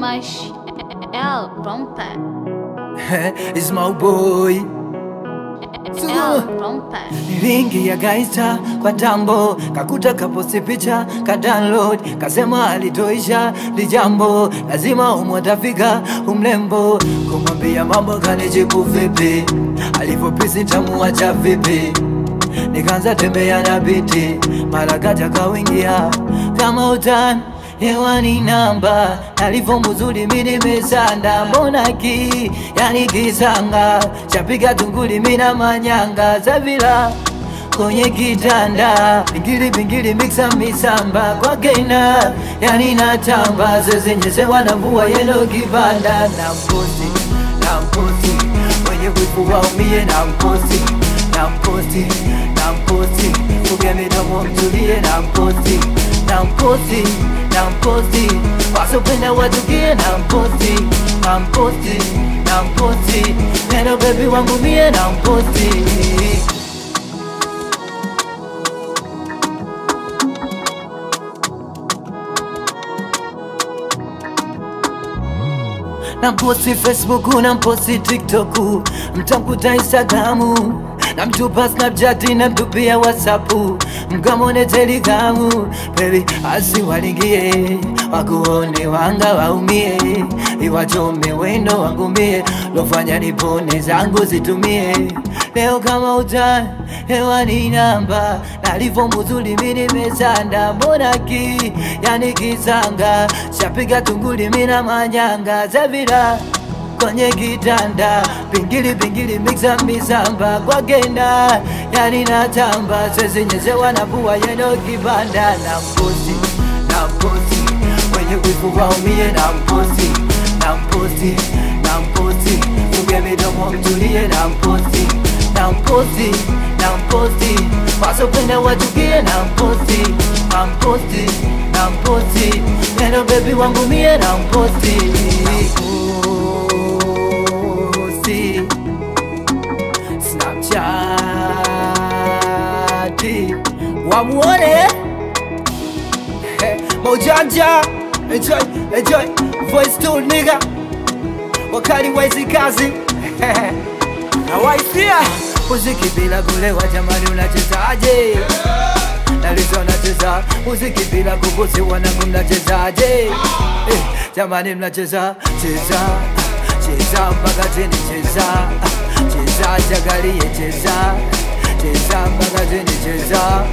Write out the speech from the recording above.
Mash L Romper. It's my boy L Romper. Nilingia gaita kwa tambo, kakuta kaposti picha, ka download, kasema alitoisha lijambo, lazima umwatafika umlembo, kumwambia mambo kanijibu vipi, alivopisi nitamuacha vipi, nikaanza tembea na biti, mara kaja kawingia kama utani hewani namba, nalivyo mzuri mimi nimesanda, mbona yani kisanga, chapiga tunguli mina manyanga, zavila kwenye kitanda, pingili mixa misamba, kwa kena yani natamba, zezenyezewa na mvua yeno kibanda, na mposti, mwenye wifu waumie na mposti, fuge midomo mtulie na mposti, wasopenda watukie na mposti, neno baby wangu mie na mposti. Namposti Facebook, namposti TikTok, mtamkuta Instagramu, namtupa Snapchat, namtupia WhatsApp, mkamone Telegramu. Baby asiwalingie, wakuone wanga waumie, iwachome wendo wangumie, lofanya nipone zangu zitumie. Leo kama utani hewani namba, nalivyo mzuri mimi nimesanda, mbona yani kisanga, shapiga tunguli mina manyanga, zavila kwenye kitanda, pingili mixa misamba, kwa kenda yani natamba, zezenyezewa na mvua yeno kibanda, na mposti, mwenye wifu waumie na mposti, fuge midomo mtulie na mposti, wasopenda watukie na mposti, neno baby wangu mie na mposti, Snapchat wamuone Mojanja, enjoy, voice tool nigga, wakali wezi kazi na waifia muziki bila kulewa, jamani unachezaje? Nalizo nacheza muziki bila kubusi, wanangu mnachezaje? Jamani mnacheza cheza mpaka chini, cheza jagalie, cheza mpaka chini, cheza